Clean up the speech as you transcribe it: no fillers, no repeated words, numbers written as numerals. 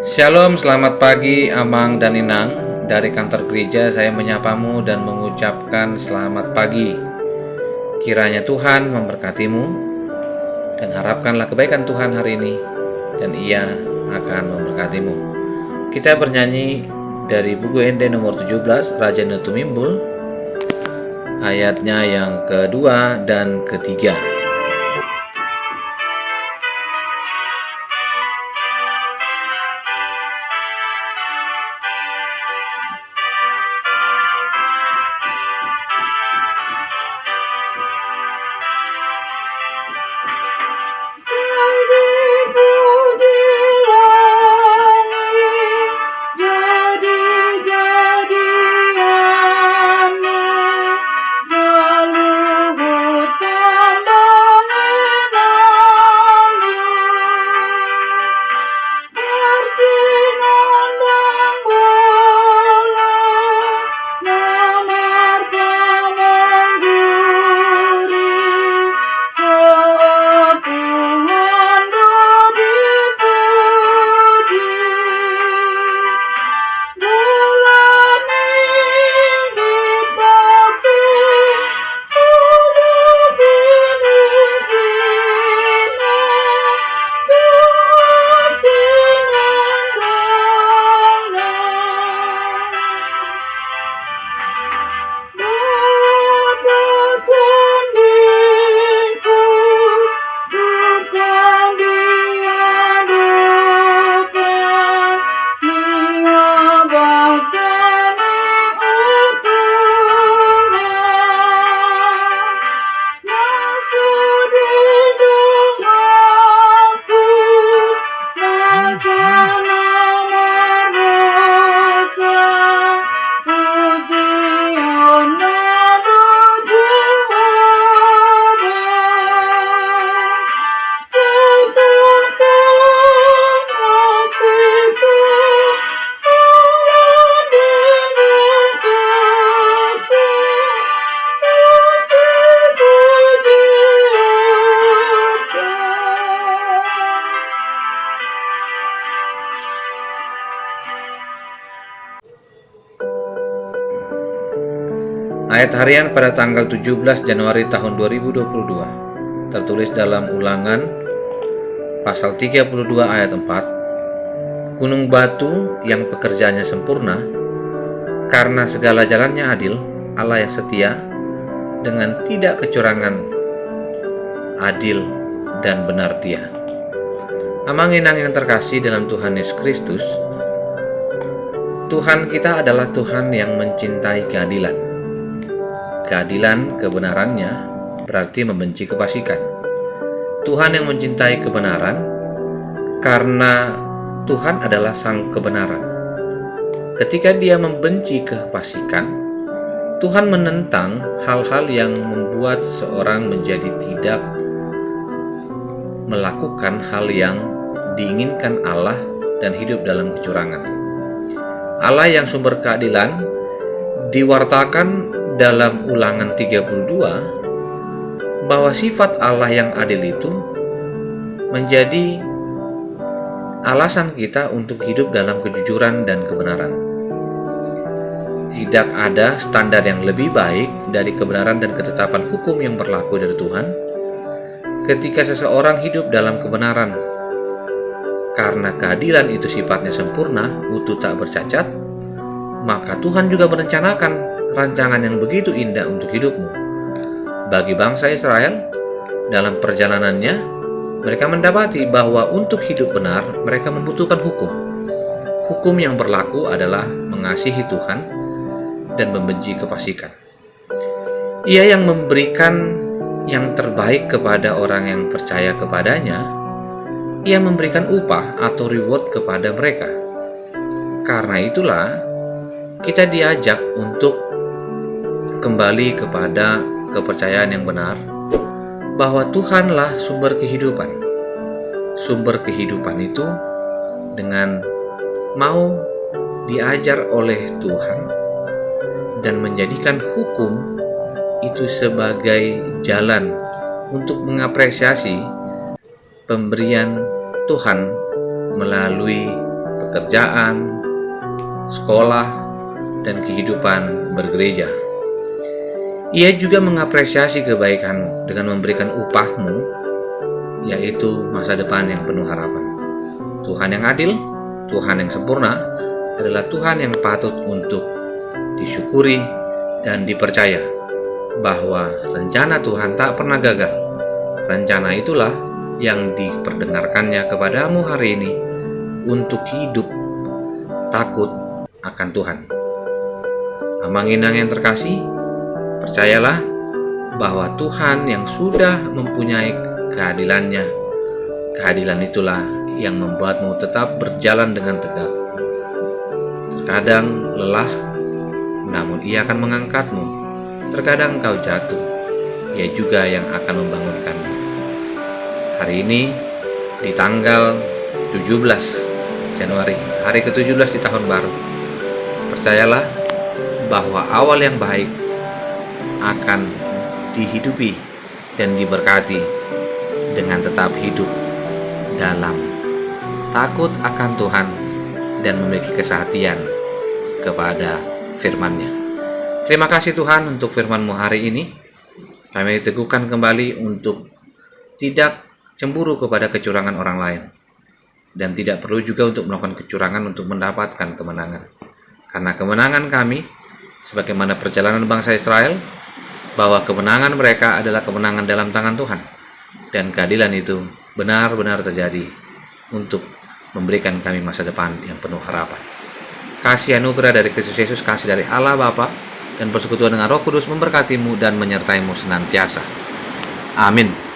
Shalom, selamat pagi Amang dan Inang. Dari kantor gereja saya menyapamu dan mengucapkan selamat pagi. Kiranya Tuhan memberkatimu dan harapkanlah kebaikan Tuhan hari ini dan Ia akan memberkatimu. Kita bernyanyi dari buku ND nomor 17 Raja Nutumimbul, ayatnya yang kedua dan ketiga. Ayat harian pada tanggal 17 Januari tahun 2022 tertulis dalam Ulangan pasal 32 ayat 4. Gunung batu yang pekerjaannya sempurna, karena segala jalannya adil, Allah yang setia, dengan tidak kecurangan, adil dan benar Dia. Amang inang yang terkasih dalam Tuhan Yesus Kristus, Tuhan kita adalah Tuhan yang mencintai keadilan. Keadilan kebenarannya berarti membenci kefasikan. Tuhan yang mencintai kebenaran karena Tuhan adalah sang kebenaran. Ketika Dia membenci kefasikan, Tuhan menentang hal-hal yang membuat seseorang menjadi tidak melakukan hal yang diinginkan Allah dan hidup dalam kecurangan. Allah yang sumber keadilan diwartakan dalam Ulangan 32 bahwa sifat Allah yang adil itu menjadi alasan kita untuk hidup dalam kejujuran dan kebenaran. Tidak ada standar yang lebih baik dari kebenaran dan ketetapan hukum yang berlaku dari Tuhan ketika seseorang hidup dalam kebenaran. Karena keadilan itu sifatnya sempurna, utuh tak bercacat, maka Tuhan juga merencanakan rancangan yang begitu indah untuk hidupmu. Bagi bangsa Israel, dalam perjalanannya, mereka mendapati bahwa untuk hidup benar, mereka membutuhkan hukum. Hukum yang berlaku adalah mengasihi Tuhan dan membenci kefasikan. Ia yang memberikan yang terbaik kepada orang yang percaya kepadanya. Ia memberikan upah atau reward kepada mereka. Karena itulah, kita diajak untuk kembali kepada kepercayaan yang benar bahwa Tuhanlah sumber kehidupan. Sumber kehidupan itu dengan mau diajar oleh Tuhan dan menjadikan hukum itu sebagai jalan untuk mengapresiasi pemberian Tuhan melalui pekerjaan, sekolah, dan kehidupan bergereja. Ia juga mengapresiasi kebaikanmu dengan memberikan upahmu, yaitu masa depan yang penuh harapan. Tuhan yang adil, Tuhan yang sempurna, adalah Tuhan yang patut untuk disyukuri dan dipercaya, bahwa rencana Tuhan tak pernah gagal. Rencana itulah yang diperdengarkannya kepadamu hari ini untuk hidup takut akan Tuhan. Amanginang yang terkasih, percayalah bahwa Tuhan yang sudah mempunyai keadilannya, keadilan itulah yang membuatmu tetap berjalan dengan tegak. Terkadang lelah, namun Ia akan mengangkatmu. Terkadang kau jatuh, Ia juga yang akan membangunkanmu. Hari ini, di tanggal 17 Januari, hari ke-17 di tahun baru, percayalah bahwa awal yang baik akan dihidupi dan diberkati dengan tetap hidup dalam takut akan Tuhan dan memiliki kesehatian kepada firman-Nya. Terima kasih Tuhan untuk firman-Mu hari ini. Kami diteguhkan kembali untuk tidak cemburu kepada kecurangan orang lain, dan tidak perlu juga untuk melakukan kecurangan untuk mendapatkan kemenangan. Karena kemenangan kami, sebagaimana perjalanan bangsa Israel, bahwa kemenangan mereka adalah kemenangan dalam tangan Tuhan, dan keadilan itu benar-benar terjadi untuk memberikan kami masa depan yang penuh harapan. Kasih anugerah dari Kristus Yesus, kasih dari Allah Bapa, dan persekutuan dengan Roh Kudus memberkatimu dan menyertaimu senantiasa. Amin.